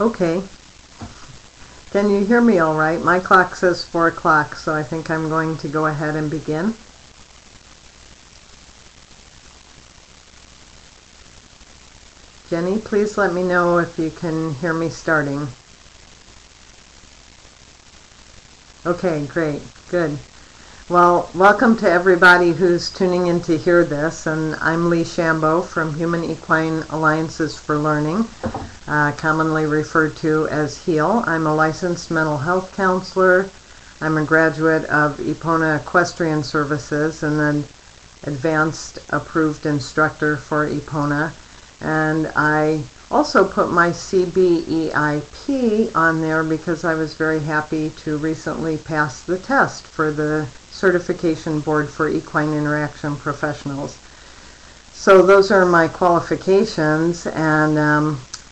Okay. Can you hear me all right? My clock says 4 o'clock, so I think I'm going to go ahead and begin. Jenny, please let me know if you can hear me starting. Okay, great, good. Well, welcome to everybody who's tuning in to hear this, and I'm Leigh Shambo from Human Equine Alliances for Learning, commonly referred to as HEAL. I'm a licensed mental health counselor. I'm a graduate of Epona Equestrian Services and an advanced approved instructor for Epona. And I also put my CBEIP on there because I was very happy to recently pass the test for the Certification Board for Equine Interaction Professionals. So those are my qualifications, and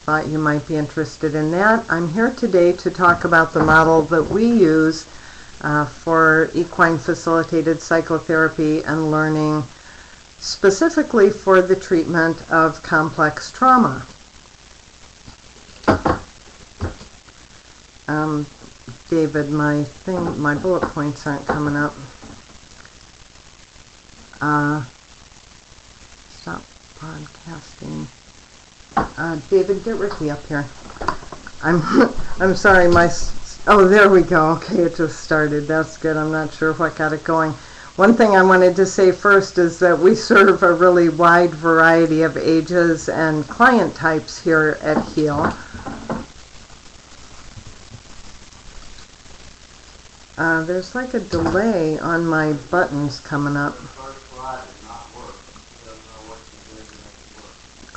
thought you might be interested in that. I'm here today to talk about the model that we use for equine-facilitated psychotherapy and learning, specifically for the treatment of complex trauma. David, my bullet points aren't coming up. Stop podcasting. David, get Ricky up here. I'm sorry, oh, there we go. Okay, it just started. That's good. I'm not sure what got it going. One thing I wanted to say first is that we serve a really wide variety of ages and client types here at HEAL. There's like a delay on my buttons coming up.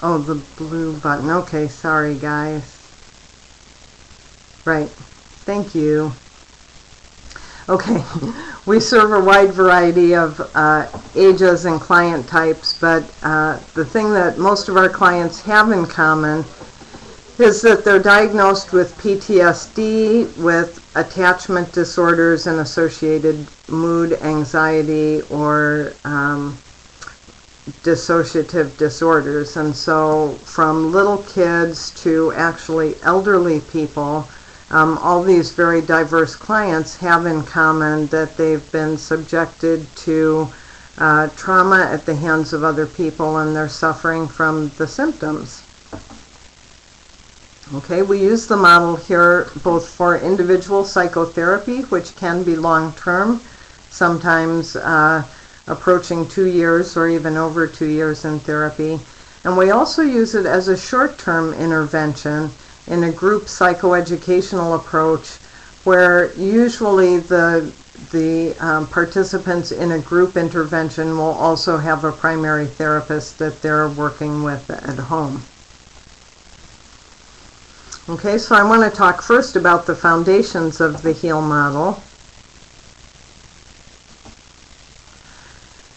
Oh, the blue button. Okay, sorry guys. Right. Thank you. Okay, we serve a wide variety of ages and client types, but the thing that most of our clients have in common is that they're diagnosed with PTSD, with attachment disorders and associated mood, anxiety, or dissociative disorders. And so from little kids to actually elderly people, all these very diverse clients have in common that they've been subjected to trauma at the hands of other people, and they're suffering from the symptoms. Okay, we use the model here both for individual psychotherapy, which can be long-term, sometimes approaching 2 years or even over 2 years in therapy. And we also use it as a short-term intervention in a group psychoeducational approach, where usually the participants in a group intervention will also have a primary therapist that they're working with at home. Okay, so I want to talk first about the foundations of the HEAL model.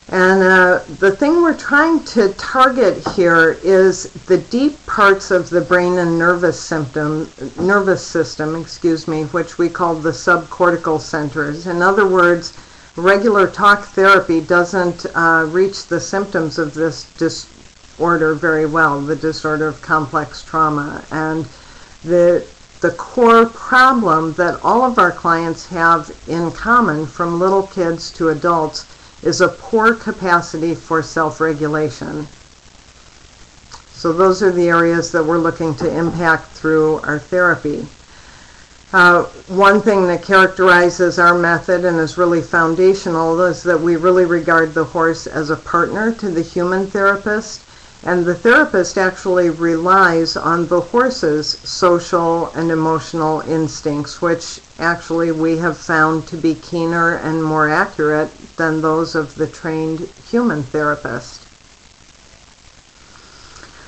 And the thing we're trying to target here is the deep parts of the brain and nervous system, which we call the subcortical centers. In other words, regular talk therapy doesn't reach the symptoms of this disorder very well, the disorder of complex trauma. And the core problem that all of our clients have in common, from little kids to adults, is a poor capacity for self-regulation. So those are the areas that we're looking to impact through our therapy. One thing that characterizes our method and is really foundational is that we really regard the horse as a partner to the human therapist, and the therapist actually relies on the horse's social and emotional instincts, which actually we have found to be keener and more accurate than those of the trained human therapist.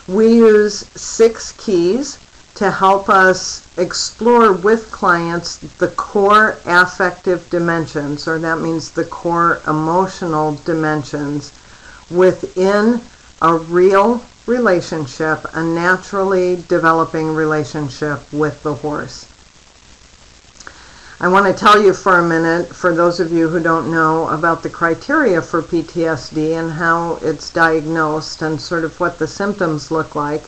We use 6 keys to help us explore with clients the core affective dimensions, or that means the core emotional dimensions within a real relationship, a naturally developing relationship with the horse. I want to tell you for a minute, for those of you who don't know, about the criteria for PTSD and how it's diagnosed and sort of what the symptoms look like.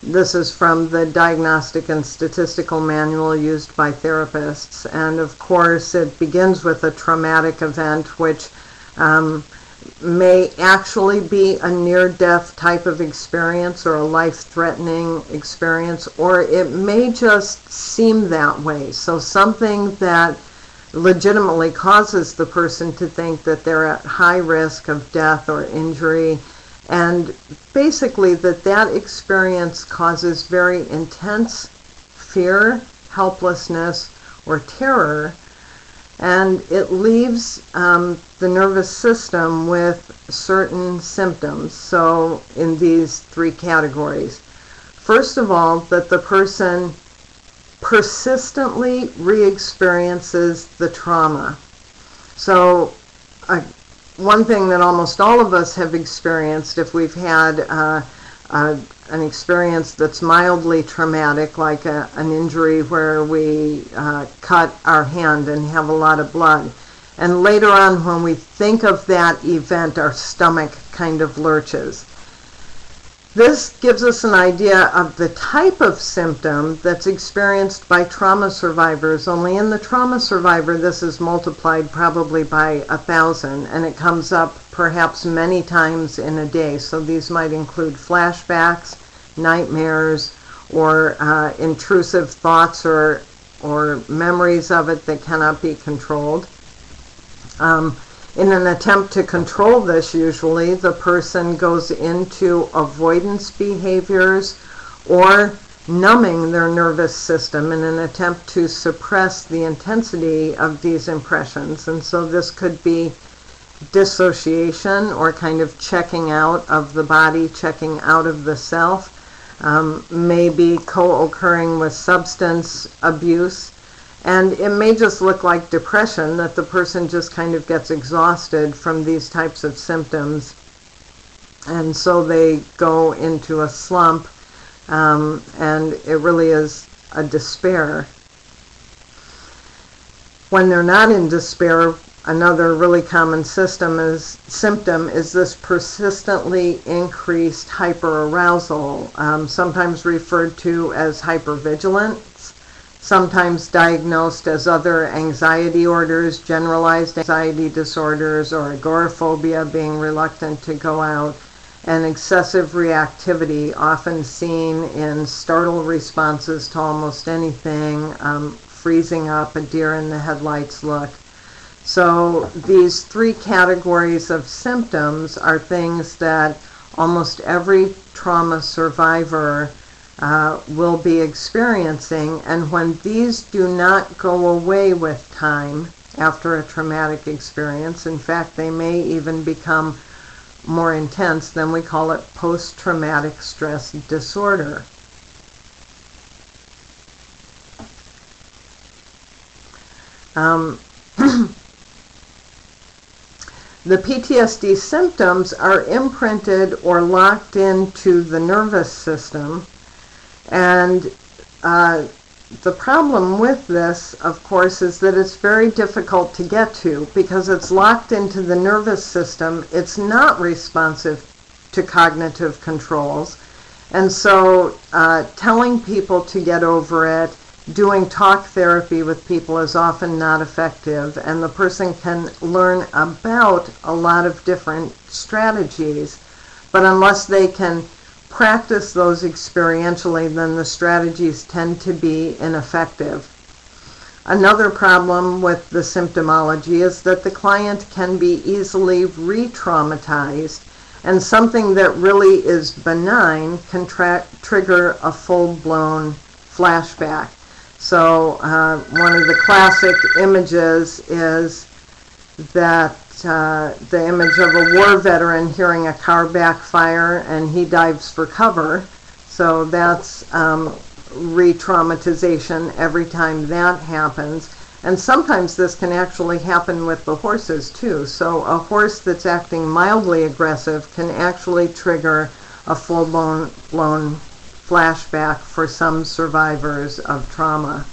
This is from the Diagnostic and Statistical Manual used by therapists. And of course, it begins with a traumatic event, which may actually be a near-death type of experience or a life-threatening experience, or it may just seem that way. So something that legitimately causes the person to think that they're at high risk of death or injury, and basically that experience causes very intense fear, helplessness, or terror, and it leaves the nervous system with certain symptoms. So in these three categories. First of all, that the person persistently re-experiences the trauma. So one thing that almost all of us have experienced, if we've had an experience that's mildly traumatic, like an injury where we cut our hand and have a lot of blood, and later on when we think of that event, our stomach kind of lurches. This gives us an idea of the type of symptom that's experienced by trauma survivors. Only in the trauma survivor, this is multiplied probably by 1,000, and it comes up perhaps many times in a day. So these might include flashbacks, nightmares, or intrusive thoughts or memories of it that cannot be controlled. In an attempt to control this, usually, the person goes into avoidance behaviors or numbing their nervous system in an attempt to suppress the intensity of these impressions. And so this could be dissociation, or kind of checking out of the body, checking out of the self, maybe co-occurring with substance abuse. And it may just look like depression, that the person just kind of gets exhausted from these types of symptoms. And so they go into a slump, and it really is a despair. When they're not in despair, another really common symptom is this persistently increased hyperarousal, sometimes referred to as hypervigilance, sometimes diagnosed as other anxiety orders, generalized anxiety disorders, or agoraphobia, being reluctant to go out, and excessive reactivity, often seen in startle responses to almost anything, freezing up, a deer in the headlights look. So these three categories of symptoms are things that almost every trauma survivor will be experiencing, and when these do not go away with time after a traumatic experience, in fact they may even become more intense, then we call it post-traumatic stress disorder. The PTSD symptoms are imprinted or locked into the nervous system. And the problem with this, of course, is that it's very difficult to get to because it's locked into the nervous system. It's not responsive to cognitive controls. And so telling people to get over it, doing talk therapy with people is often not effective. And the person can learn about a lot of different strategies, but unless they can practice those experientially, then the strategies tend to be ineffective. Another problem with the symptomology is that the client can be easily re-traumatized, and something that really is benign can trigger a full-blown flashback. So one of the classic images is that the image of a war veteran hearing a car backfire and he dives for cover. So that's re-traumatization every time that happens. And sometimes this can actually happen with the horses too. So a horse that's acting mildly aggressive can actually trigger a full-blown flashback for some survivors of trauma.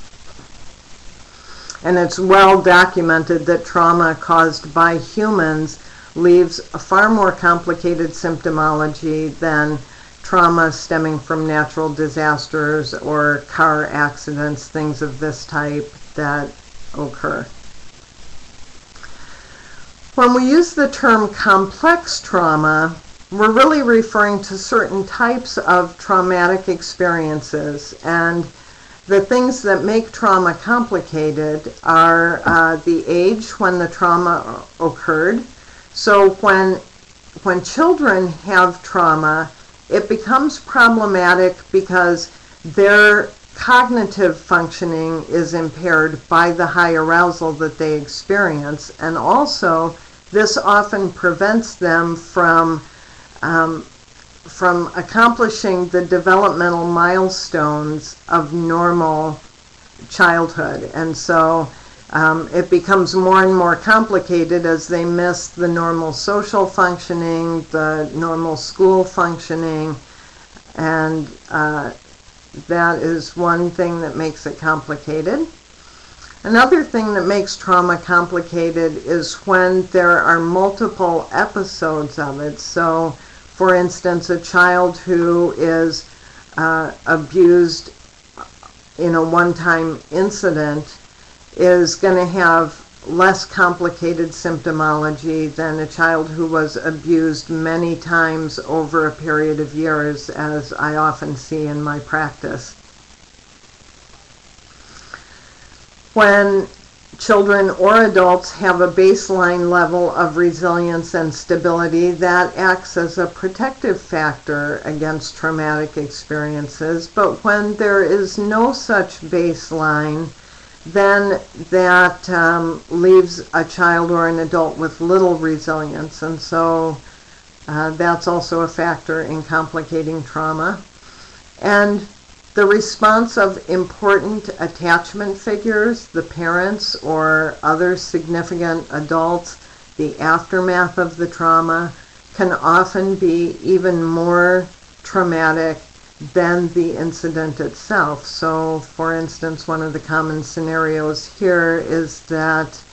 And it's well documented that trauma caused by humans leaves a far more complicated symptomology than trauma stemming from natural disasters or car accidents, things of this type that occur. When we use the term complex trauma, we're really referring to certain types of traumatic experiences, and the things that make trauma complicated are the age when the trauma occurred. So when children have trauma, it becomes problematic because their cognitive functioning is impaired by the high arousal that they experience, and also this often prevents them from accomplishing the developmental milestones of normal childhood. And so it becomes more and more complicated as they miss the normal social functioning, the normal school functioning, and that is one thing that makes it complicated. Another thing that makes trauma complicated is when there are multiple episodes of it. So, for instance, a child who is abused in a one-time incident is going to have less complicated symptomology than a child who was abused many times over a period of years, as I often see in my practice. When children or adults have a baseline level of resilience and stability, that acts as a protective factor against traumatic experiences. But when there is no such baseline, then that leaves a child or an adult with little resilience. And so that's also a factor in complicating trauma. And the response of important attachment figures, the parents or other significant adults, the aftermath of the trauma, can often be even more traumatic than the incident itself. So, for instance, one of the common scenarios here is that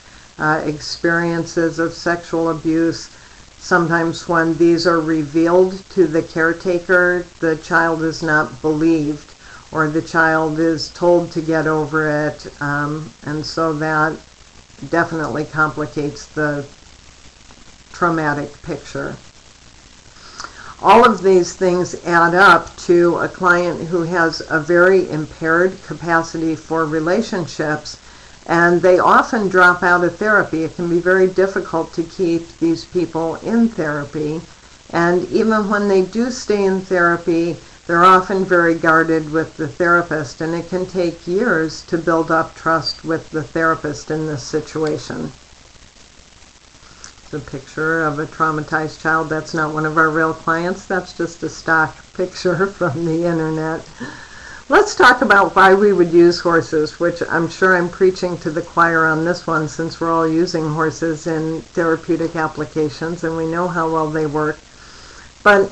experiences of sexual abuse, sometimes when these are revealed to the caretaker, the child is not believed, or the child is told to get over it, and so that definitely complicates the traumatic picture. All of these things add up to a client who has a very impaired capacity for relationships, and they often drop out of therapy. It can be very difficult to keep these people in therapy, and even when they do stay in therapy, they're often very guarded with the therapist, and it can take years to build up trust with the therapist in this situation. The picture of a traumatized child. That's not one of our real clients. That's just a stock picture from the internet. Let's talk about why we would use horses, which I'm sure I'm preaching to the choir on this one, since we're all using horses in therapeutic applications and we know how well they work. But,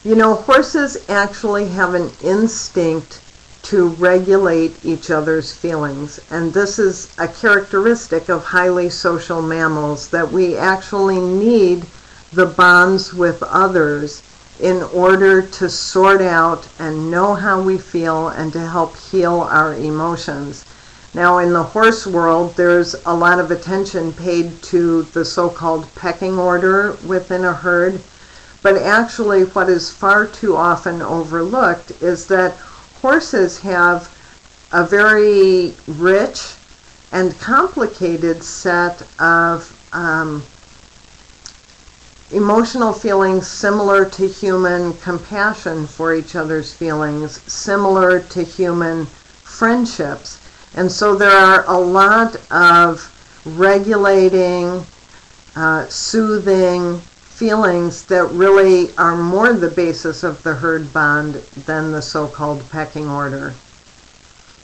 you know, horses actually have an instinct to regulate each other's feelings. And this is a characteristic of highly social mammals, that we actually need the bonds with others in order to sort out and know how we feel and to help heal our emotions. Now, in the horse world, there's a lot of attention paid to the so-called pecking order within a herd. But actually, what is far too often overlooked is that horses have a very rich and complicated set of emotional feelings similar to human compassion for each other's feelings, similar to human friendships. And so there are a lot of regulating, soothing feelings that really are more the basis of the herd bond than the so-called pecking order.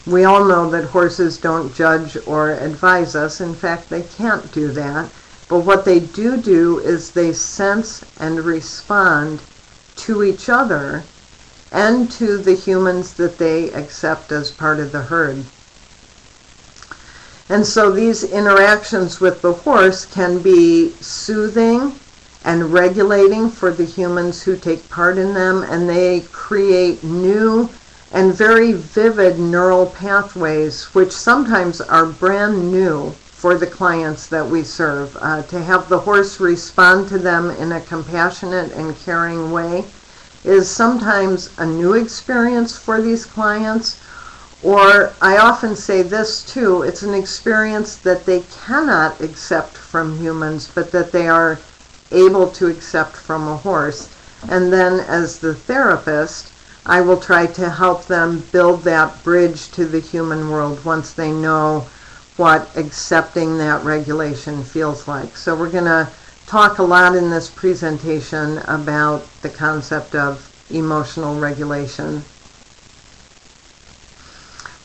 We all know that horses don't judge or advise us. In fact, they can't do that. But what they do is they sense and respond to each other and to the humans that they accept as part of the herd. And so these interactions with the horse can be soothing and regulating for the humans who take part in them, and they create new and very vivid neural pathways, which sometimes are brand new for the clients that we serve. To have the horse respond to them in a compassionate and caring way is sometimes a new experience for these clients. Or I often say this too, it's an experience that they cannot accept from humans, but that they are able to accept from a horse. And then as the therapist, I will try to help them build that bridge to the human world once they know what accepting that regulation feels like. So we're going to talk a lot in this presentation about the concept of emotional regulation.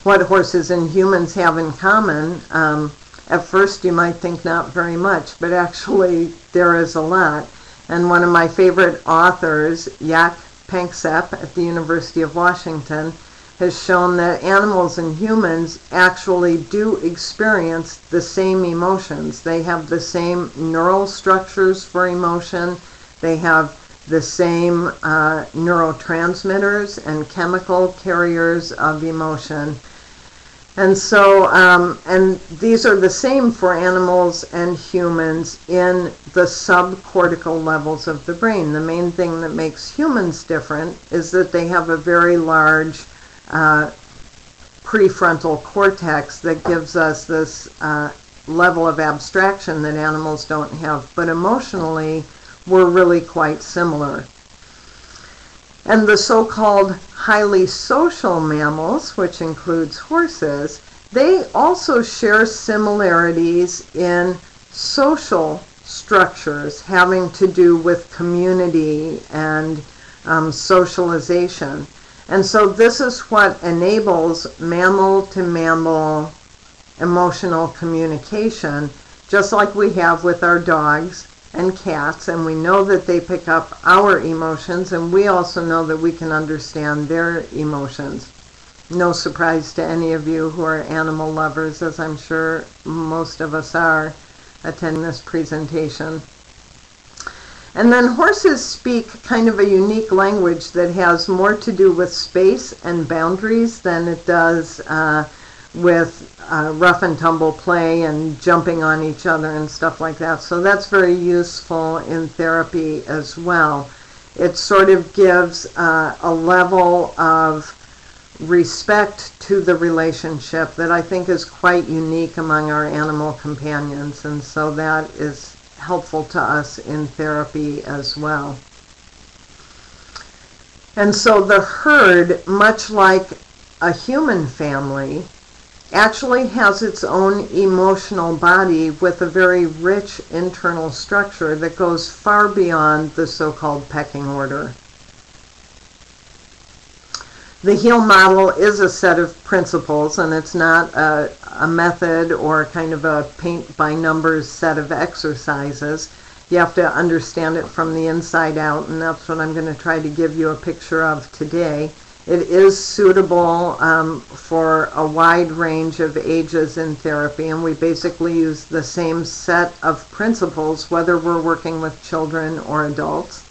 What horses and humans have in common, at first you might think not very much, but actually there is a lot. And one of my favorite authors, Jaak Panksepp at the University of Washington, has shown that animals and humans actually do experience the same emotions. They have the same neural structures for emotion. They have the same neurotransmitters and chemical carriers of emotion. And so, and these are the same for animals and humans in the subcortical levels of the brain. The main thing that makes humans different is that they have a very large prefrontal cortex that gives us this level of abstraction that animals don't have. But emotionally, we're really quite similar. And the so-called highly social mammals, which includes horses, they also share similarities in social structures having to do with community and socialization. And so this is what enables mammal-to-mammal emotional communication, just like we have with our dogs and cats, and we know that they pick up our emotions, and we also know that we can understand their emotions. No surprise to any of you who are animal lovers, as I'm sure most of us are attending this presentation. And then horses speak kind of a unique language that has more to do with space and boundaries than it does with rough and tumble play and jumping on each other and stuff like that. So that's very useful in therapy as well. It sort of gives a level of respect to the relationship that I think is quite unique among our animal companions, and so that is helpful to us in therapy as well. And so the herd, much like a human family, actually has its own emotional body with a very rich internal structure that goes far beyond the so-called pecking order. The HEAL model is a set of principles, and it's not a method or kind of a paint-by-numbers set of exercises. You have to understand it from the inside out, and that's what I'm going to try to give you a picture of today. It is suitable for a wide range of ages in therapy, and we basically use the same set of principles whether we're working with children or adults.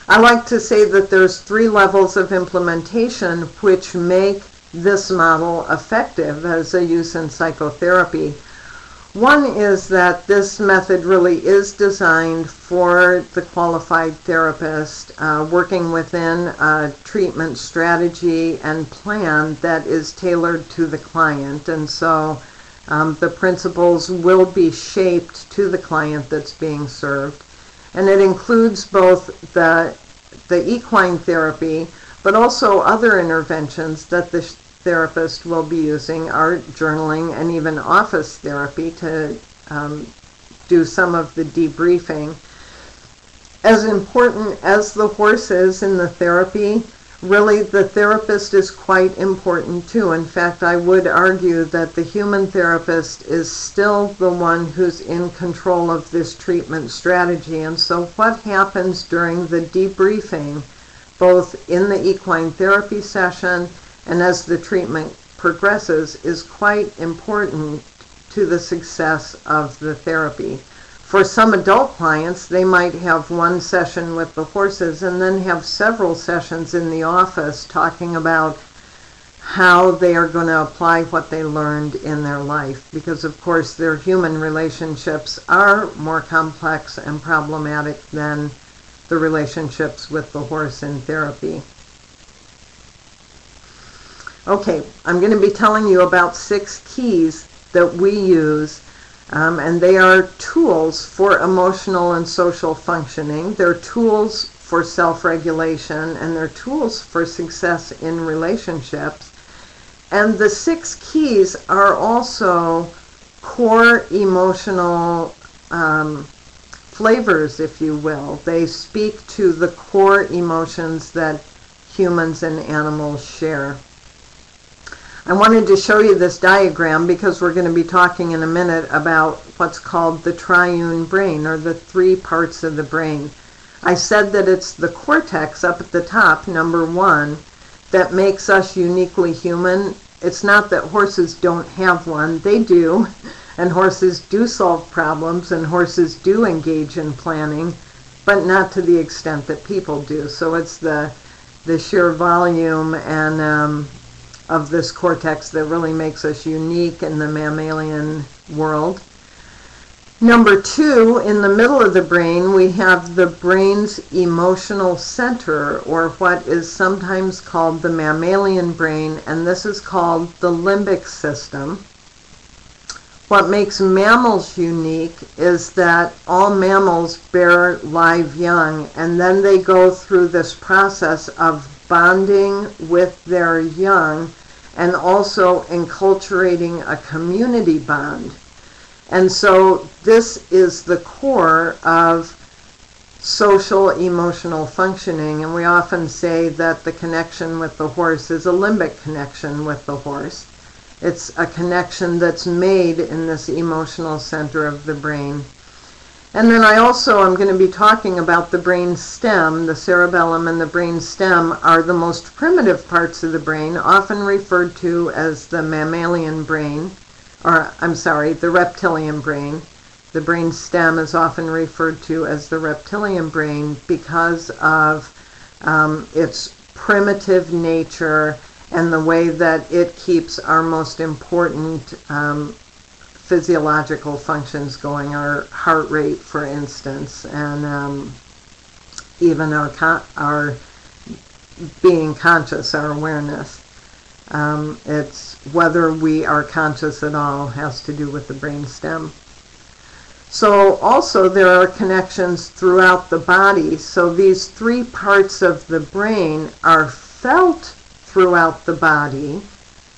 I like to say that there's 3 levels of implementation which make this model effective as a use in psychotherapy. One is that this method really is designed for the qualified therapist working within a treatment strategy and plan that is tailored to the client. And so the principles will be shaped to the client that's being served. And it includes both the equine therapy, but also other interventions that the therapist will be using, art, journaling, and even office therapy to do some of the debriefing. As important as the horse is in the therapy, really the therapist is quite important too. In fact, I would argue that the human therapist is still the one who's in control of this treatment strategy. And so what happens during the debriefing, both in the equine therapy session and as the treatment progresses, is quite important to the success of the therapy. For some adult clients, they might have one session with the horses and then have several sessions in the office talking about how they are going to apply what they learned in their life. Because, of course, their human relationships are more complex and problematic than the relationships with the horse in therapy. Okay, I'm going to be telling you about 6 keys that we use. And they are tools for emotional and social functioning. They're tools for self-regulation, and they're tools for success in relationships. And the 6 keys are also core emotional flavors, if you will. They speak to the core emotions that humans and animals share. I wanted to show you this diagram because we're going to be talking in a minute about what's called the triune brain, or the 3 parts of the brain. I said that it's the cortex up at the top, number 1, that makes us uniquely human. It's not that horses don't have one. They do, and horses do solve problems, and horses do engage in planning, but not to the extent that people do. So it's the sheer volume and of this cortex that really makes us unique in the mammalian world. Number 2, in the middle of the brain, we have the brain's emotional center, or what is sometimes called the mammalian brain, and this is called the limbic system. What makes mammals unique is that all mammals bear live young, and then they go through this process of bonding with their young and also enculturating a community bond. And so this is the core of social emotional functioning, and we often say that the connection with the horse is a limbic connection with the horse. It's a connection that's made in this emotional center of the brain. And then I also am going to be talking about the brain stem. The cerebellum and the brain stem are the most primitive parts of the brain, often referred to as the mammalian brain, or I'm sorry, the reptilian brain. The brain stem is often referred to as the reptilian brain because of its primitive nature and the way that it keeps our most important physiological functions going, our heart rate, for instance, and even our being conscious, our awareness. It's whether we are conscious at all has to do with the brain stem. So also there are connections throughout the body. So these 3 parts of the brain are felt throughout the body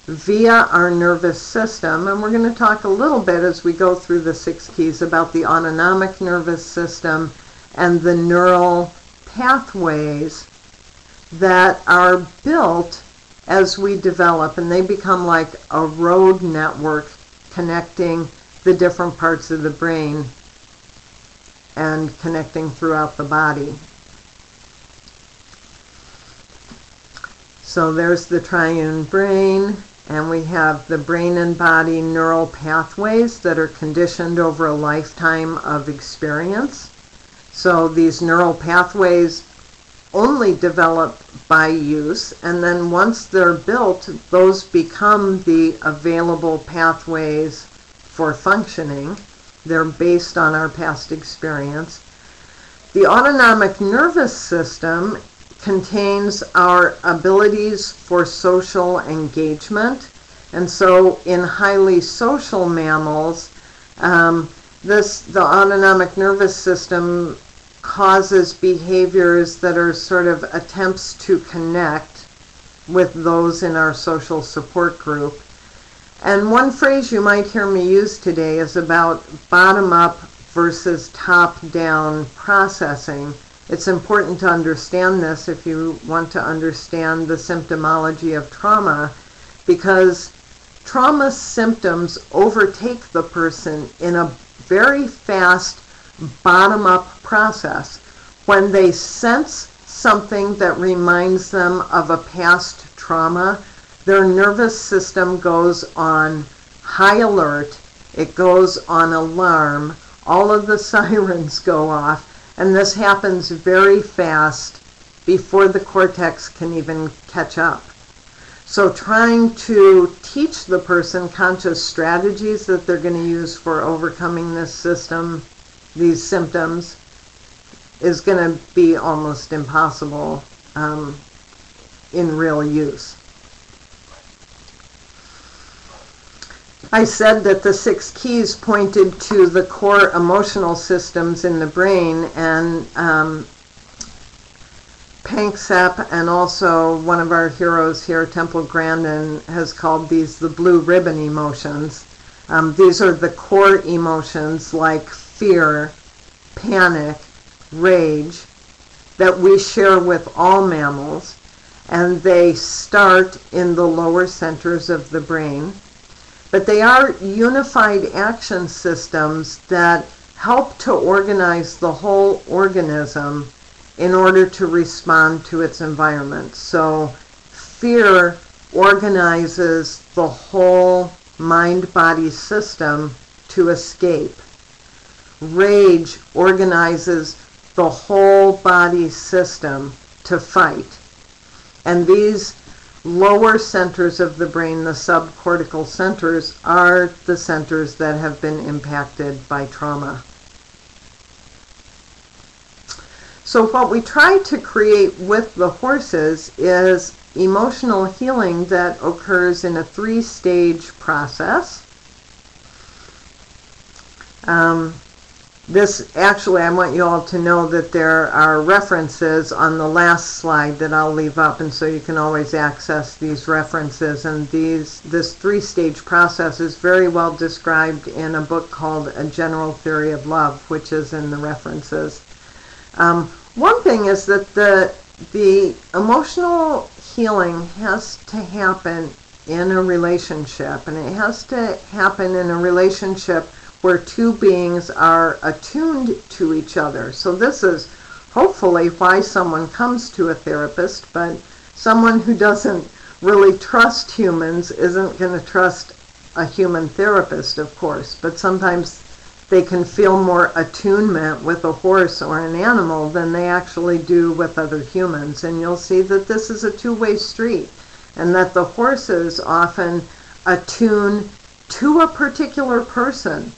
via our nervous system, and we're going to talk a little bit as we go through the 6 keys about the autonomic nervous system and the neural pathways that are built as we develop, and they become like a road network connecting the different parts of the brain and connecting throughout the body. So there's the triune brain, and we have the brain and body neural pathways that are conditioned over a lifetime of experience. So these neural pathways only develop by use, and then once they're built, those become the available pathways for functioning. They're based on our past experience. The autonomic nervous system contains our abilities for social engagement, and so in highly social mammals, the autonomic nervous system causes behaviors that are sort of attempts to connect with those in our social support group. And one phrase you might hear me use today is about bottom-up versus top-down processing. It's important to understand this if you want to understand the symptomology of trauma, because trauma symptoms overtake the person in a very fast bottom-up process. When they sense something that reminds them of a past trauma, their nervous system goes on high alert, it goes on alarm, all of the sirens go off, and this happens very fast before the cortex can even catch up. So trying to teach the person conscious strategies that they're going to use for overcoming this system, these symptoms, is going to be almost impossible in real use. I said that the 6 keys pointed to the core emotional systems in the brain, and Panksepp and also one of our heroes here, Temple Grandin, has called these the blue ribbon emotions. These are the core emotions like fear, panic, rage, that we share with all mammals, and they start in the lower centers of the brain. But they are unified action systems that help to organize the whole organism in order to respond to its environment. So fear organizes the whole mind-body system to escape. Rage organizes the whole body system to fight. And these lower centers of the brain, the subcortical centers, are the centers that have been impacted by trauma. So what we try to create with the horses is emotional healing that occurs in a 3-stage process. This actually, I want you all to know that there are references on the last slide that I'll leave up, and so you can always access these references. And this 3-stage process is very well described in a book called A General Theory of Love, which is in the references. One thing is that the emotional healing has to happen in a relationship, and it has to happen in a relationship where 2 beings are attuned to each other. So this is hopefully why someone comes to a therapist, but someone who doesn't really trust humans isn't going to trust a human therapist, of course, but sometimes they can feel more attunement with a horse or an animal than they actually do with other humans. And you'll see that this is a 2-way street, and that the horses often attune to a particular person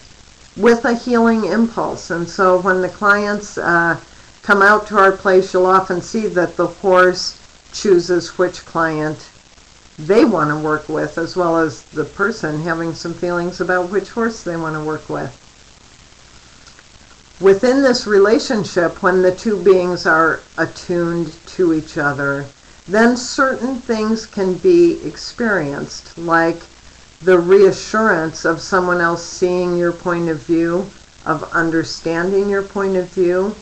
with a healing impulse. And so when the clients come out to our place, you'll often see that the horse chooses which client they want to work with, as well as the person having some feelings about which horse they want to work with. Within this relationship, when the 2 beings are attuned to each other, then certain things can be experienced, like the reassurance of someone else seeing your point of view, of understanding your point of view,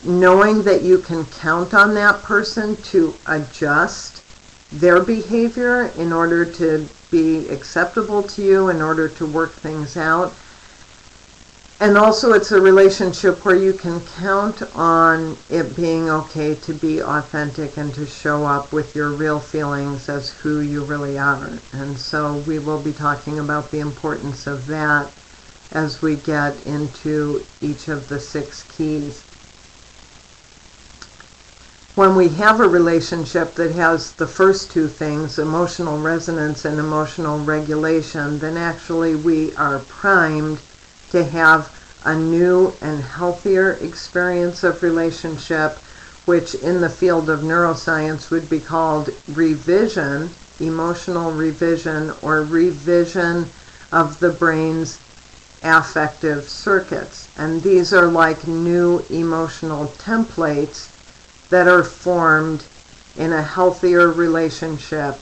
knowing that you can count on that person to adjust their behavior in order to be acceptable to you, in order to work things out. And also it's a relationship where you can count on it being okay to be authentic and to show up with your real feelings as who you really are. And so we will be talking about the importance of that as we get into each of the 6 keys. When we have a relationship that has the first 2 things, emotional resonance and emotional regulation, then actually we are primed to have a new and healthier experience of relationship, which in the field of neuroscience would be called revision, emotional revision, or revision of the brain's affective circuits. And these are like new emotional templates that are formed in a healthier relationship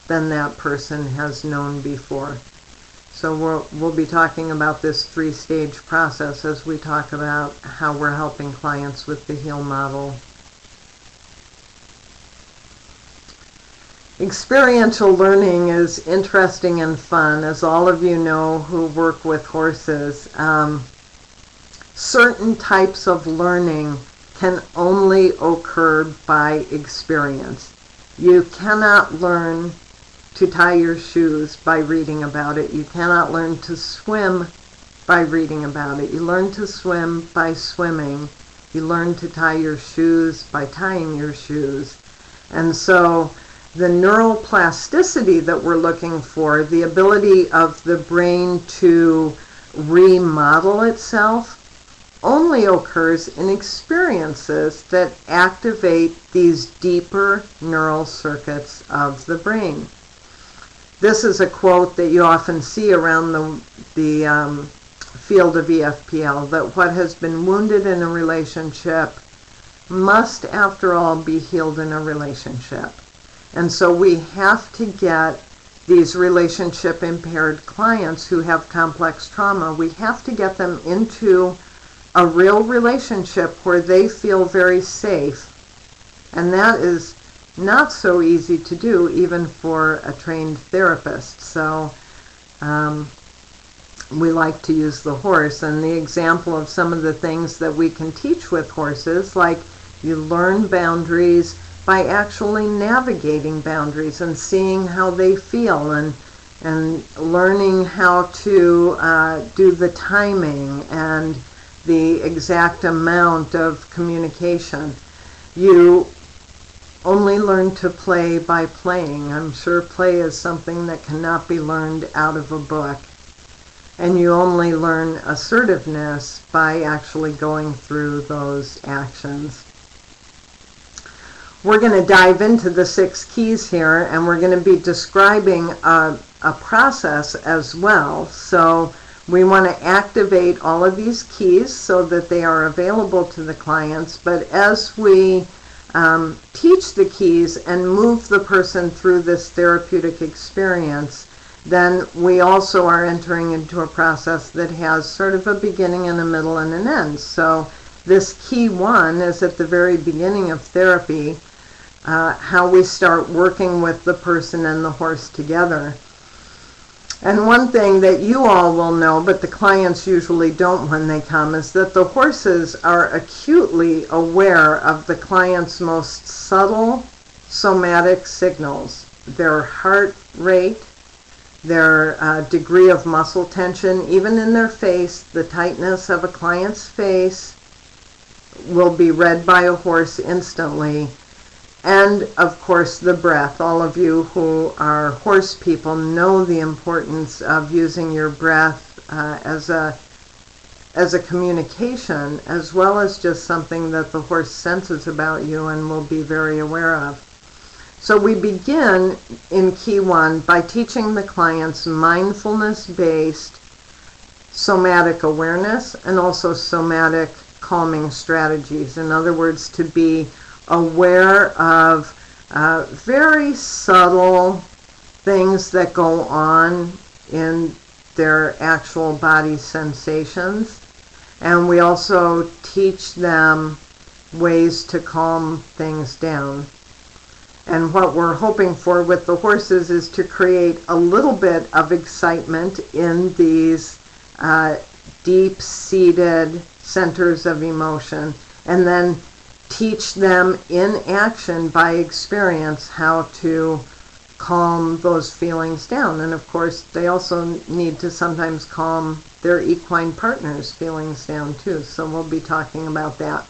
than that person has known before. So we'll be talking about this 3-stage process as we talk about how we're helping clients with the HEAL model. Experiential learning is interesting and fun, as all of you know who work with horses. Certain types of learning can only occur by experience. You cannot learn to tie your shoes by reading about it. You cannot learn to swim by reading about it. You learn to swim by swimming. You learn to tie your shoes by tying your shoes. And so the neuroplasticity that we're looking for, the ability of the brain to remodel itself, only occurs in experiences that activate these deeper neural circuits of the brain. This is a quote that you often see around the field of EFPL, that what has been wounded in a relationship must, after all, be healed in a relationship. And so we have to get these relationship impaired clients who have complex trauma, we have to get them into a real relationship where they feel very safe. And that is not so easy to do, even for a trained therapist. So we like to use the horse. And the example of some of the things that we can teach with horses, like you learn boundaries by actually navigating boundaries and seeing how they feel, and learning how to do the timing and the exact amount of communication. You only learn to play by playing. I'm sure play is something that cannot be learned out of a book. And you only learn assertiveness by actually going through those actions. We're going to dive into the 6 keys here, and we're going to be describing a process as well. So we want to activate all of these keys so that they are available to the clients. But as we teach the keys and move the person through this therapeutic experience, then we also are entering into a process that has sort of a beginning and a middle and an end. So this key 1 is at the very beginning of therapy, how we start working with the person and the horse together. And one thing that you all will know, but the clients usually don't when they come, is that the horses are acutely aware of the client's most subtle somatic signals. Their heart rate, their degree of muscle tension, even in their face. The tightness of a client's face will be read by a horse instantly. And of course the breath. All of you who are horse people know the importance of using your breath as a communication, as well as just something that the horse senses about you and will be very aware of. So we begin in key 1 by teaching the clients mindfulness-based somatic awareness and also somatic calming strategies. In other words, to be aware of very subtle things that go on in their actual body sensations. And we also teach them ways to calm things down. And what we're hoping for with the horses is to create a little bit of excitement in these deep-seated centers of emotion, and then teach them in action by experience how to calm those feelings down. And of course, they also need to sometimes calm their equine partners' feelings down too. So we'll be talking about that.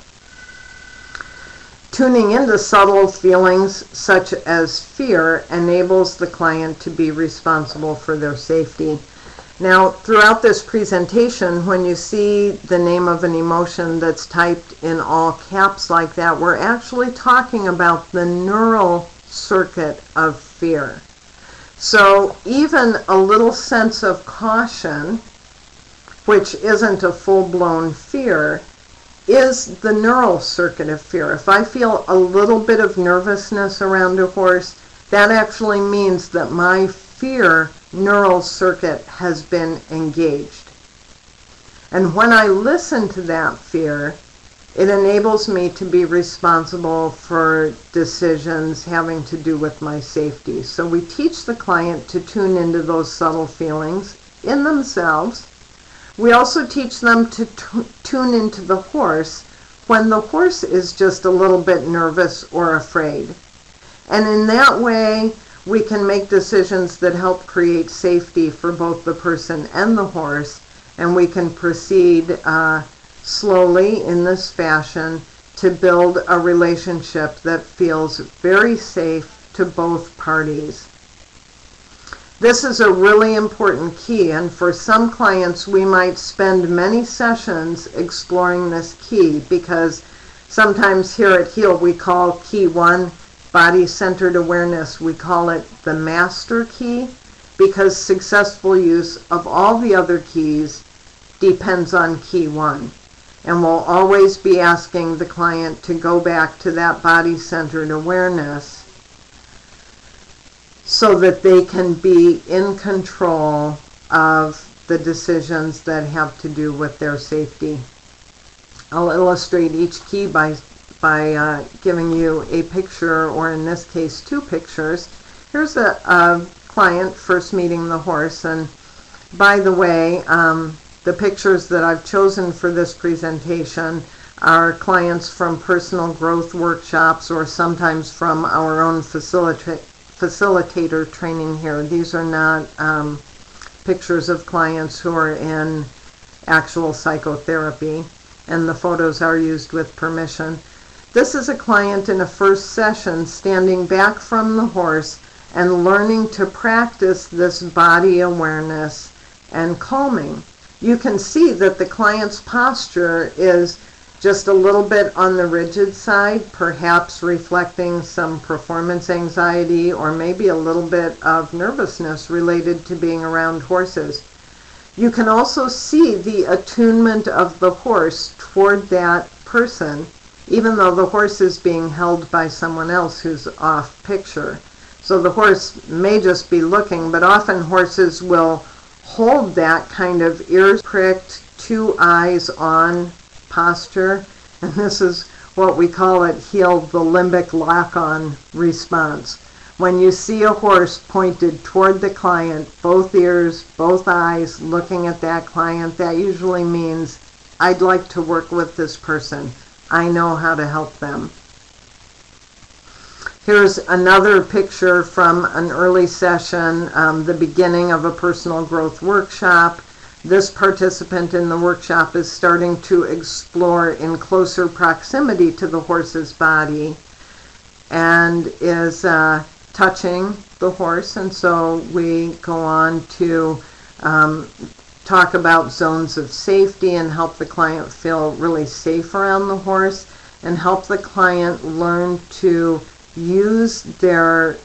Tuning into subtle feelings such as fear enables the client to be responsible for their safety. Now, throughout this presentation, when you see the name of an emotion that's typed in all caps like that, we're actually talking about the neural circuit of fear. So even a little sense of caution, which isn't a full-blown fear, is the neural circuit of fear. If I feel a little bit of nervousness around a horse, that actually means that my fear neural circuit has been engaged. And when I listen to that fear, it enables me to be responsible for decisions having to do with my safety. So we teach the client to tune into those subtle feelings in themselves. We also teach them to tune into the horse when the horse is just a little bit nervous or afraid. And in that way, we can make decisions that help create safety for both the person and the horse, And we can proceed slowly in this fashion to build a relationship that feels very safe to both parties. This is a really important key, and for some clients we might spend many sessions exploring this key, because sometimes here at HEAL we call key 1 body-centered awareness. We call it the master key, because successful use of all the other keys depends on key 1. And we'll always be asking the client to go back to that body-centered awareness so that they can be in control of the decisions that have to do with their safety. I'll illustrate each key by giving you a picture, or in this case 2 pictures. Here's a client first meeting the horse, and by the way, the pictures that I've chosen for this presentation are clients from personal growth workshops, or sometimes from our own facilitator training here. These are not pictures of clients who are in actual psychotherapy, and the photos are used with permission. This is a client in a first session standing back from the horse and learning to practice this body awareness and calming. You can see that the client's posture is just a little bit on the rigid side, perhaps reflecting some performance anxiety or maybe a little bit of nervousness related to being around horses. You can also see the attunement of the horse toward that person, even though the horse is being held by someone else who's off picture. So the horse may just be looking, but often horses will hold that kind of ears pricked, 2 eyes on posture, and this is what we call at HEAL the limbic lock-on response. When you see a horse pointed toward the client, both ears, both eyes looking at that client, that usually means, I'd like to work with this person. I know how to help them. Here's another picture from an early session, the beginning of a personal growth workshop. This participant in the workshop is starting to explore in closer proximity to the horse's body and is touching the horse. And so we go on to talk about zones of safety and help the client feel really safe around the horse, and help the client learn to use to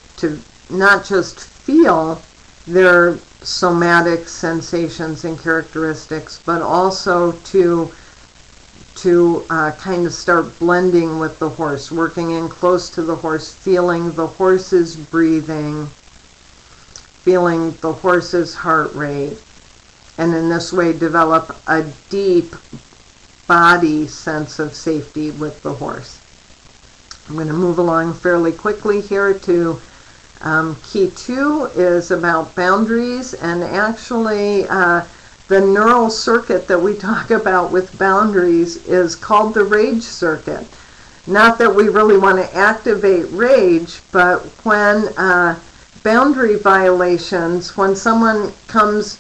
not just feel their somatic sensations and characteristics, but also to kind of start blending with the horse, working in close to the horse, feeling the horse's breathing, feeling the horse's heart rate, and in this way develop a deep body sense of safety with the horse. I'm going to move along fairly quickly here to key 2 is about boundaries, and actually the neural circuit that we talk about with boundaries is called the rage circuit. Not that we really want to activate rage, but when boundary violations, when someone comes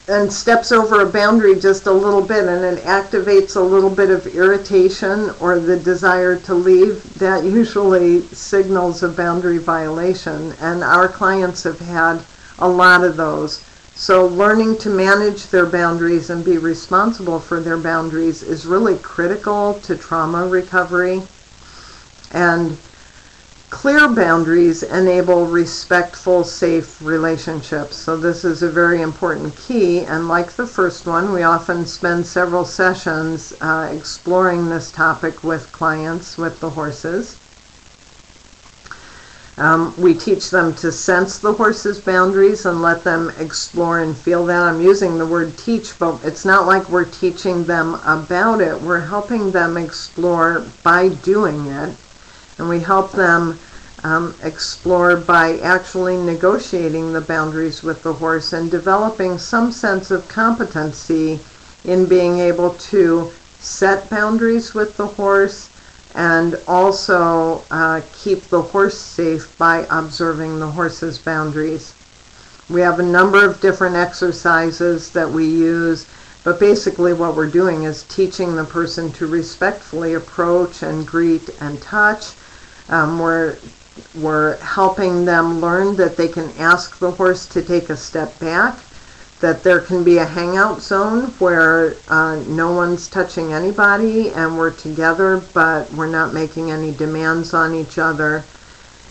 and steps over a boundary just a little bit and it activates a little bit of irritation or the desire to leave, that usually signals a boundary violation, and our clients have had a lot of those. So learning to manage their boundaries and be responsible for their boundaries is really critical to trauma recovery. And clear boundaries enable respectful, safe relationships. So this is a very important key, and like the first one, we often spend several sessions exploring this topic with clients, with the horses. We teach them to sense the horse's boundaries and let them explore and feel that. I'm using the word teach, but it's not like we're teaching them about it. We're helping them explore by doing it. And we help them explore by actually negotiating the boundaries with the horse and developing some sense of competency in being able to set boundaries with the horse and also keep the horse safe by observing the horse's boundaries. We have a number of different exercises that we use, but basically what we're doing is teaching the person to respectfully approach and greet and touch. We're helping them learn that they can ask the horse to take a step back, that there can be a hangout zone where no one's touching anybody and we're together, but we're not making any demands on each other.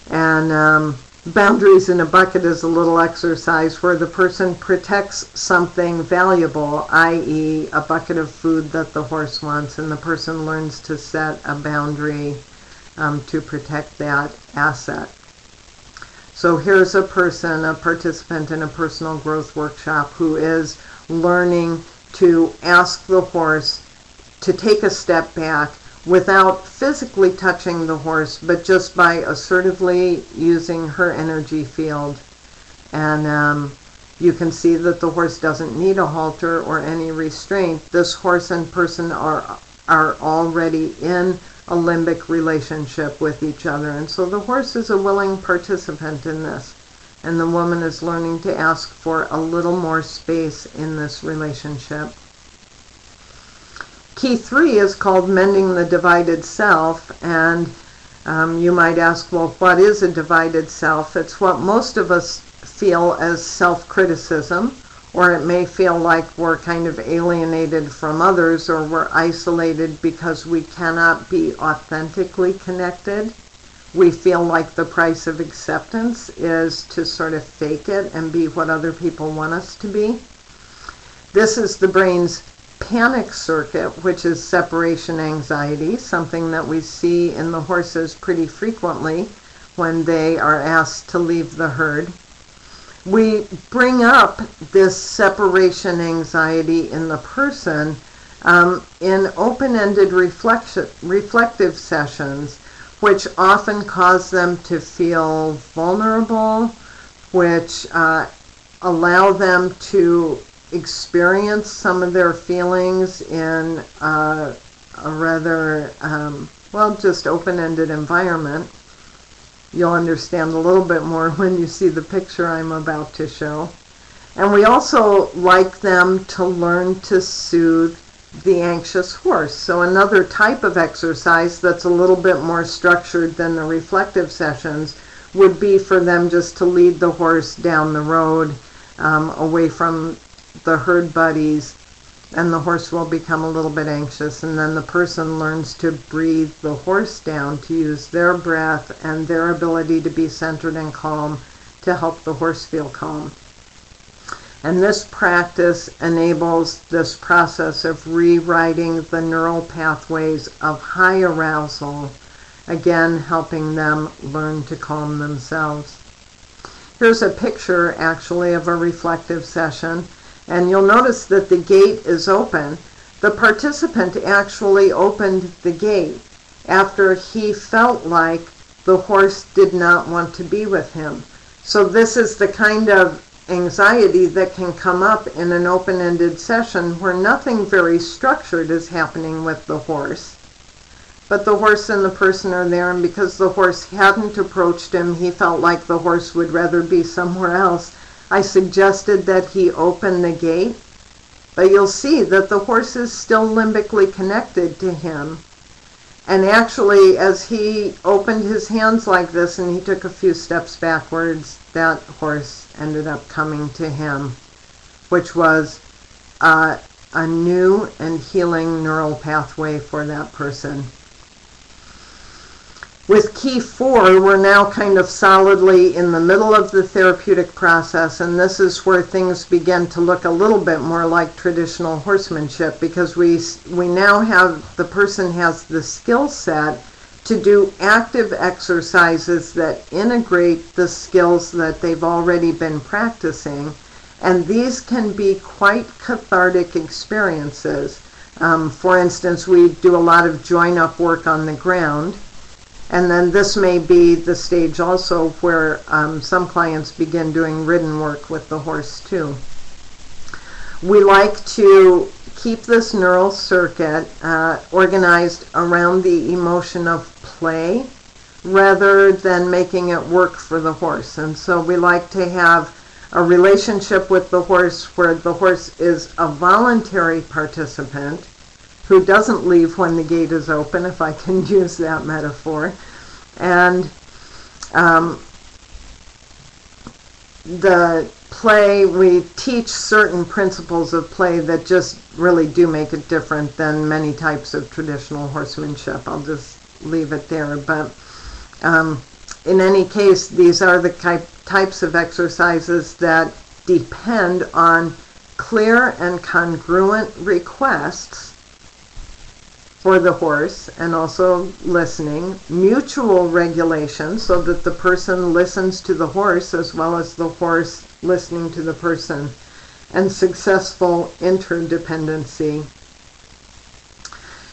And boundaries in a bucket is a little exercise where the person protects something valuable, i.e. a bucket of food that the horse wants, and the person learns to set a boundary to protect that asset. So here's a person, a participant in a personal growth workshop, who is learning to ask the horse to take a step back without physically touching the horse, but just by assertively using her energy field. And you can see that the horse doesn't need a halter or any restraint. This horse and person are already in a limbic relationship with each other. And so the horse is a willing participant in this. And the woman is learning to ask for a little more space in this relationship. Key 3 is called Mending the Divided Self. And you might ask, well, what is a divided self? It's what most of us feel as self-criticism, or it may feel like we're kind of alienated from others, or we're isolated because we cannot be authentically connected. We feel like the price of acceptance is to sort of fake it and be what other people want us to be. This is the brain's panic circuit, which is separation anxiety, something that we see in the horses pretty frequently when they are asked to leave the herd. We bring up this separation anxiety in the person in open-ended reflective sessions, which often cause them to feel vulnerable, which allow them to experience some of their feelings in a rather, just open-ended environment. You'll understand a little bit more when you see the picture I'm about to show. And we also like them to learn to soothe the anxious horse. So another type of exercise that's a little bit more structured than the reflective sessions would be for them just to lead the horse down the road away from the herd buddies, and the horse will become a little bit anxious, and then the person learns to breathe the horse down, to use their breath and their ability to be centered and calm to help the horse feel calm. And this practice enables this process of rewriting the neural pathways of high arousal, again helping them learn to calm themselves. Here's a picture actually of a reflective session. And you'll notice that the gate is open. The participant actually opened the gate after he felt like the horse did not want to be with him. So this is the kind of anxiety that can come up in an open-ended session where nothing very structured is happening with the horse. But the horse and the person are there, and because the horse hadn't approached him, he felt like the horse would rather be somewhere else. I suggested that he open the gate, but you'll see that the horse is still limbically connected to him. And actually, as he opened his hands like this and he took a few steps backwards, that horse ended up coming to him, which was a new and healing neural pathway for that person. With key 4, we're now kind of solidly in the middle of the therapeutic process, and this is where things begin to look a little bit more like traditional horsemanship, because we now have, the person has the skill set to do active exercises that integrate the skills that they've already been practicing, and these can be quite cathartic experiences. For instance, we do a lot of join-up work on the ground. And then this may be the stage also where some clients begin doing ridden work with the horse too. We like to keep this neural circuit organized around the emotion of play rather than making it work for the horse. And so we like to have A relationship with the horse where the horse is a voluntary participant who doesn't leave when the gate is open, if I can use that metaphor. And the play, we teach certain principles of play that just really do make it different than many types of traditional horsemanship. I'll just leave it there. But in any case, these are the types of exercises that depend on clear and congruent requests for the horse, and also listening, mutual regulation so that the person listens to the horse as well as the horse listening to the person, and successful interdependency.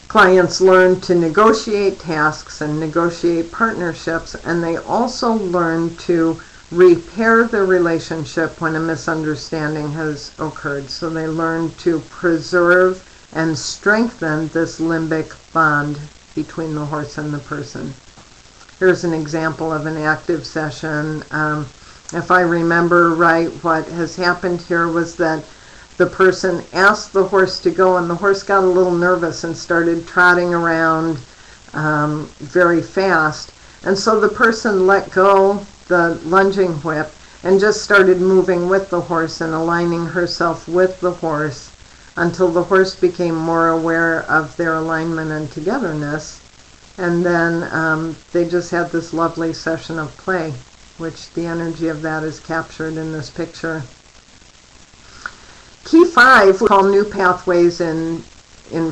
Clients learn to negotiate tasks and negotiate partnerships, and they also learn to repair the relationship when a misunderstanding has occurred. So they learn to preserve and strengthen this limbic bond between the horse and the person. Here's an example of an active session. If I remember right, what has happened here was that the person asked the horse to go, and the horse got a little nervous and started trotting around very fast. And so the person let go the lunging whip and just started moving with the horse and aligning herself with the horse until the horse became more aware of their alignment and togetherness. And then they just had this lovely session of play, which the energy of that is captured in this picture. Key 5 we call new pathways in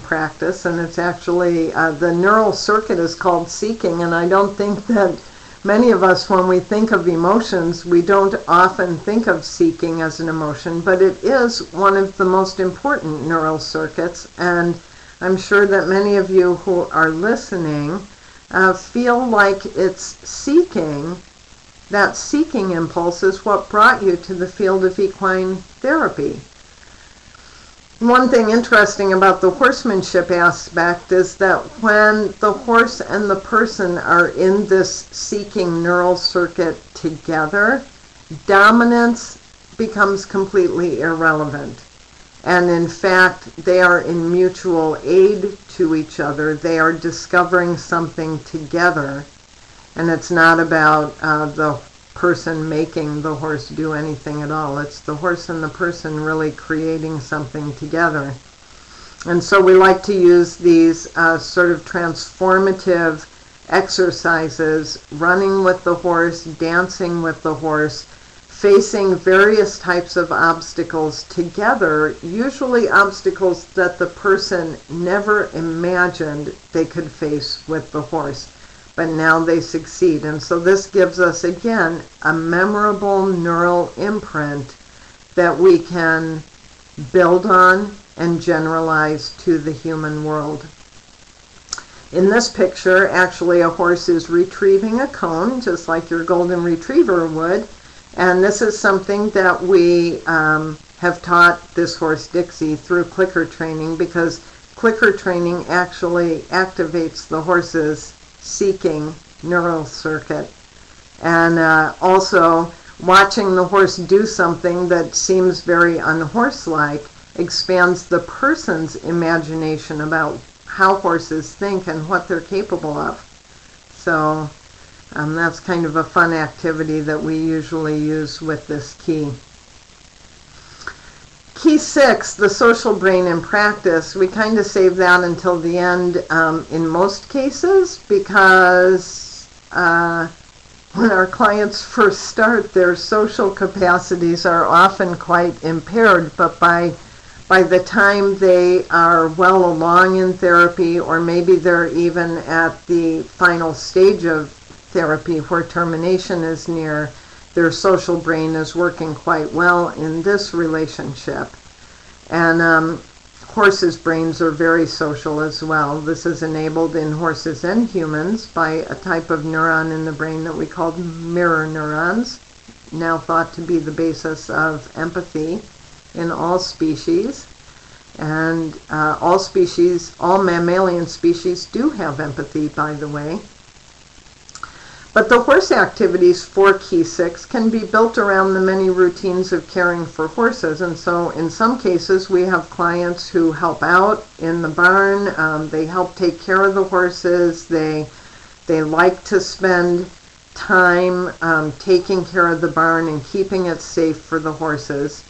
practice, and it's actually, the neural circuit is called seeking, and I don't think that many of us, when we think of emotions, we don't often think of seeking as an emotion, but it is one of the most important neural circuits, and I'm sure that many of you who are listening feel like it's seeking. That seeking impulse is what brought you to the field of equine therapy. One thing interesting about the horsemanship aspect is that when the horse and the person are in this seeking neural circuit together, dominance becomes completely irrelevant. And in fact, they are in mutual aid to each other. They are discovering something together. And it's not about the person making the horse do anything at all. It's the horse and the person really creating something together. And so we like to use these sort of transformative exercises, running with the horse, dancing with the horse, facing various types of obstacles together, usually obstacles that the person never imagined they could face with the horse. But now they succeed. And so this gives us, again, a memorable neural imprint that we can build on and generalize to the human world. In this picture, actually, a horse is retrieving a cone, just like your golden retriever would. And this is something that we have taught this horse, Dixie, through clicker training, because clicker training actually activates the horse's seeking neural circuit. And also watching the horse do something that seems very unhorse-like expands the person's imagination about how horses think and what they're capable of. So that's kind of a fun activity that we usually use with this key. Key 6, the social brain in practice, we kind of save that until the end in most cases, because when our clients first start, their social capacities are often quite impaired, but by the time they are well along in therapy, or maybe they're even at the final stage of therapy where termination is near, their social brain is working quite well in this relationship. And horses' brains are very social as well. This is enabled in horses and humans by a type of neuron in the brain that we call mirror neurons, now thought to be the basis of empathy in all species. And all mammalian species do have empathy, by the way. But the horse activities for Key 6 can be built around the many routines of caring for horses. And so in some cases, we have clients who help out in the barn. They help take care of the horses. They like to spend time taking care of the barn and keeping it safe for the horses.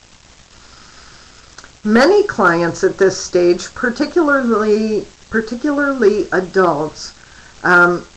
Many clients at this stage, particularly adults,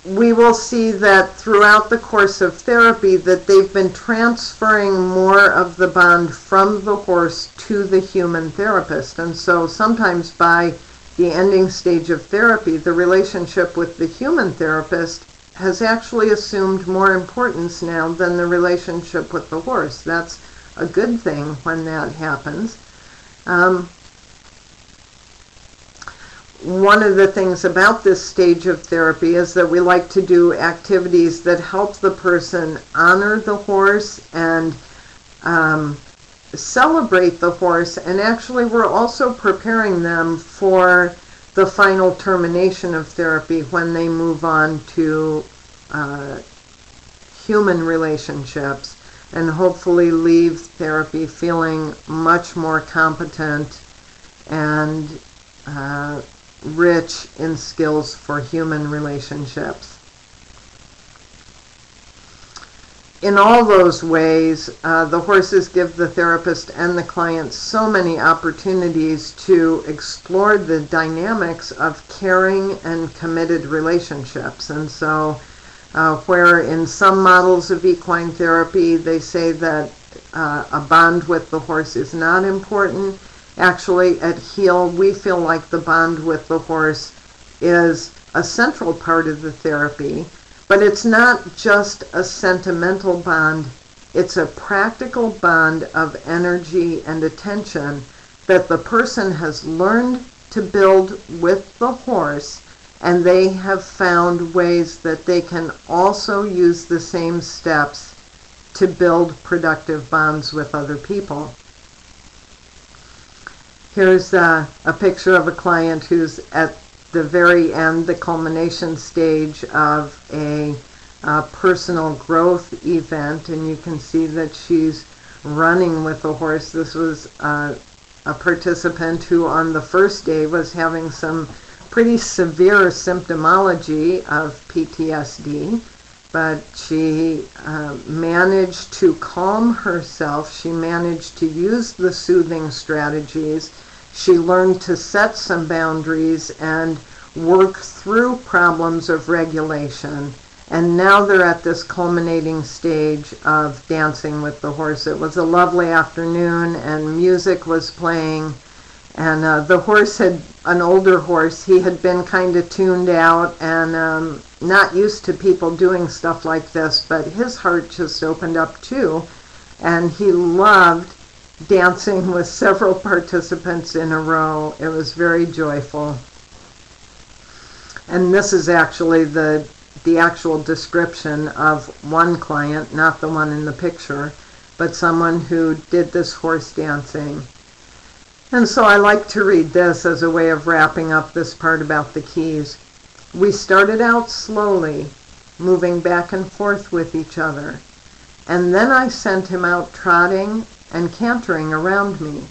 we will see that throughout the course of therapy that they've been transferring more of the bond from the horse to the human therapist. And so sometimes by the ending stage of therapy, the relationship with the human therapist has actually assumed more importance now than the relationship with the horse. That's a good thing when that happens. One of the things about this stage of therapy is that we like to do activities that help the person honor the horse and celebrate the horse, and actually we're also preparing them for the final termination of therapy when they move on to human relationships and hopefully leave therapy feeling much more competent and rich in skills for human relationships. In all those ways, the horses give the therapist and the client so many opportunities to explore the dynamics of caring and committed relationships. And so where in some models of equine therapy they say that a bond with the horse is not important, actually at HEAL we feel like the bond with the horse is a central part of the therapy. But it's not just a sentimental bond, it's a practical bond of energy and attention that the person has learned to build with the horse, and they have found ways that they can also use the same steps to build productive bonds with other people. Here's a picture of a client who's at the very end, the culmination stage of a personal growth event, and you can see that she's running with the horse. This was a participant who on the first day was having some pretty severe symptomology of PTSD, but she managed to calm herself. She managed to use the soothing strategies. She learned to set some boundaries and work through problems of regulation. And now they're at this culminating stage of dancing with the horse. It was a lovely afternoon and music was playing. And the horse had, an older horse, he had been kind of tuned out and not used to people doing stuff like this, but his heart just opened up too. And he loved dancing with several participants in a row. It was very joyful. And this is actually the actual description of one client, not the one in the picture, but someone who did this horse dancing. And so I like to read this as a way of wrapping up this part about the keys. We started out slowly, moving back and forth with each other, and then I sent him out trotting and cantering around me.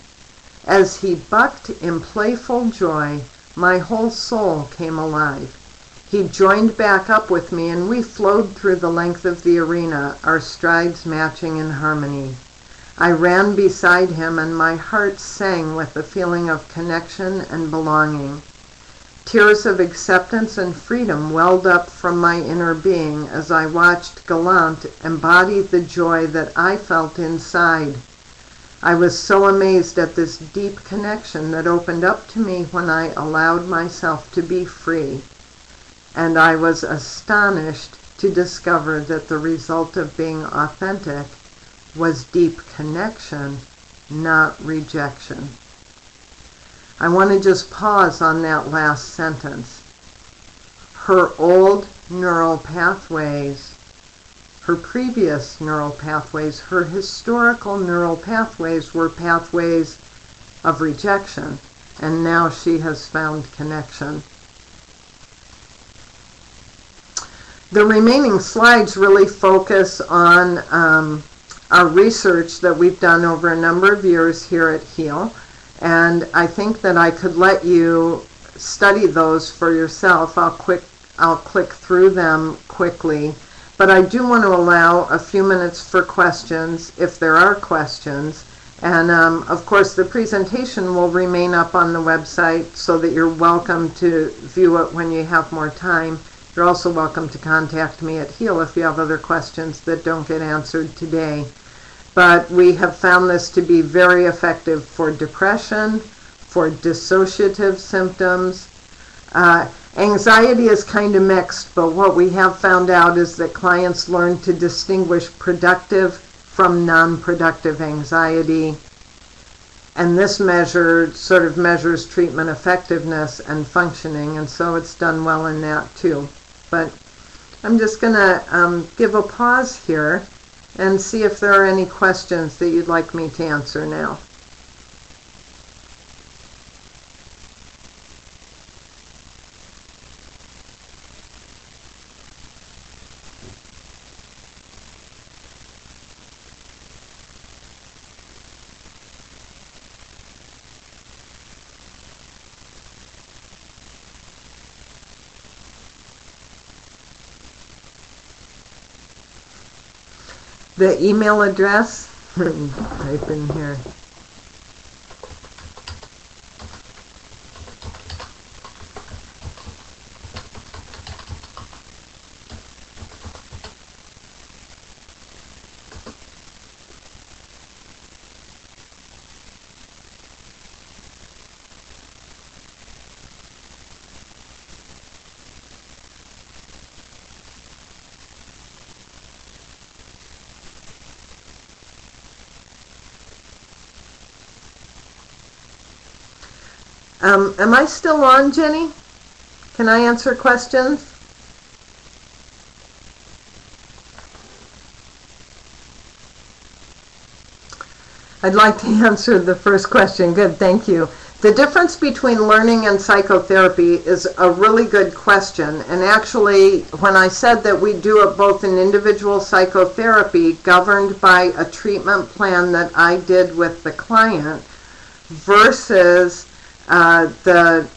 As he bucked in playful joy, my whole soul came alive. He joined back up with me, and we flowed through the length of the arena, our strides matching in harmony. I ran beside him, and my heart sang with a feeling of connection and belonging. Tears of acceptance and freedom welled up from my inner being as I watched Gallant embody the joy that I felt inside. I was so amazed at this deep connection that opened up to me when I allowed myself to be free. And I was astonished to discover that the result of being authentic was deep connection, not rejection. I want to just pause on that last sentence. Her old neural pathways, her previous neural pathways, her historical neural pathways were pathways of rejection, and now she has found connection. The remaining slides really focus on our research that we've done over a number of years here at HEAL, and I think that I could let you study those for yourself. I'll click through them quickly, but I do want to allow a few minutes for questions if there are questions. And of course the presentation will remain up on the website so that you're welcome to view it when you have more time. You're also welcome to contact me at HEAL if you have other questions that don't get answered today. But we have found this to be very effective for depression, for dissociative symptoms. Anxiety is kind of mixed, but what we have found out is that clients learn to distinguish productive from non-productive anxiety. And this measure sort of measures treatment effectiveness and functioning, and so it's done well in that too. But I'm just going to give a pause here and see if there are any questions that you'd like me to answer now. The email address, type in here. Am I still on, Jenny? Can I answer questions? I'd like to answer the first question. Good, thank you. The difference between learning and psychotherapy is a really good question. And actually, when I said that we do it both in individual psychotherapy governed by a treatment plan that I did with the client versus the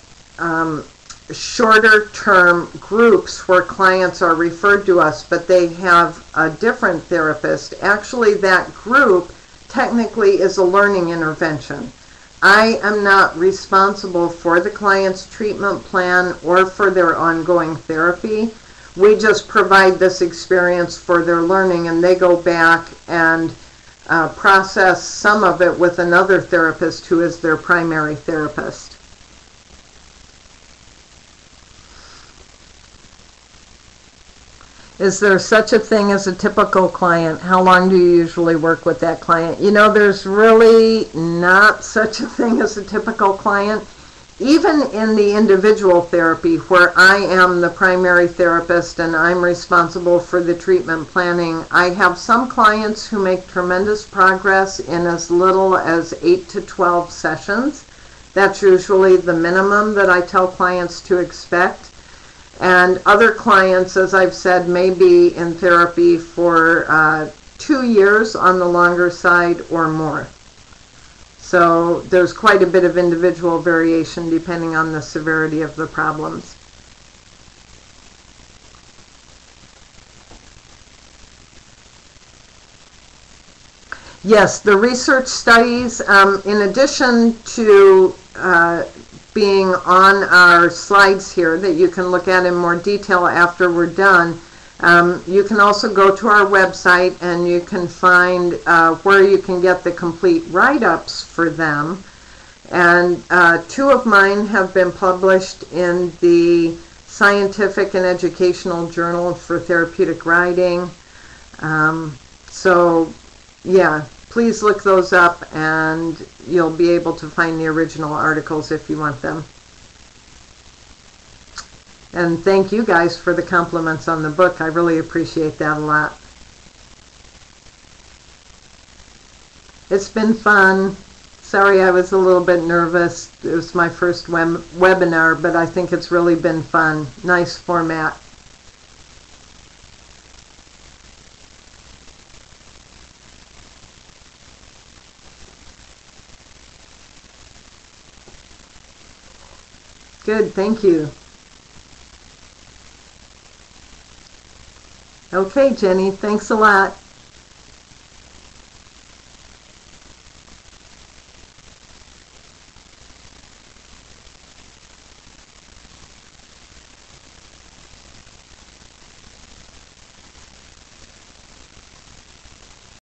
shorter term groups where clients are referred to us, but they have a different therapist. Actually, that group technically is a learning intervention. I am not responsible for the client's treatment plan or for their ongoing therapy. We just provide this experience for their learning, and they go back and process some of it with another therapist who is their primary therapist. Is there such a thing as a typical client? How long do you usually work with that client? You know, there's really not such a thing as a typical client. Even in the individual therapy where I am the primary therapist and I'm responsible for the treatment planning, I have some clients who make tremendous progress in as little as 8 to 12 sessions. That's usually the minimum that I tell clients to expect. And other clients, as I've said, may be in therapy for 2 years on the longer side or more. So there's quite a bit of individual variation depending on the severity of the problems. Yes, the research studies, in addition to being on our slides here that you can look at in more detail after we're done, you can also go to our website and you can find where you can get the complete write-ups for them. And 2 of mine have been published in the Scientific and Educational Journal for Therapeutic Riding. So yeah, please look those up and you'll be able to find the original articles if you want them. And thank you guys for the compliments on the book. I really appreciate that a lot. It's been fun. Sorry I was a little bit nervous. It was my first webinar, but I think it's really been fun. Nice format. good. Thank you. Okay, Jenny, thanks a lot.